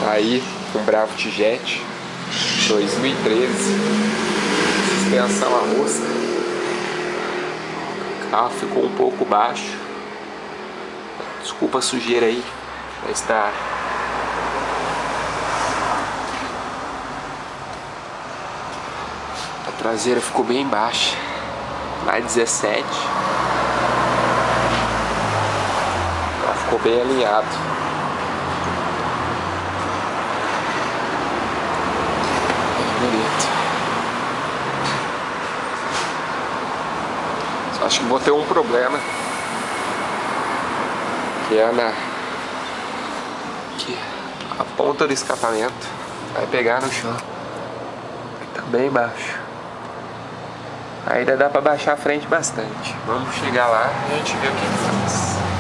Tá aí com Bravo T-Jet 2013, suspensão a rosca. O carro ficou um pouco baixo, desculpa a sujeira aí, mas tá. A traseira ficou bem baixa, mais 17. Ela ficou bem alinhado. Bonito. Só acho que vou ter um problema, que é aqui, a ponta do escapamento vai pegar no chão. Tá bem baixo. Ainda dá pra baixar a frente bastante. Vamos chegar lá e a gente vê o que faz.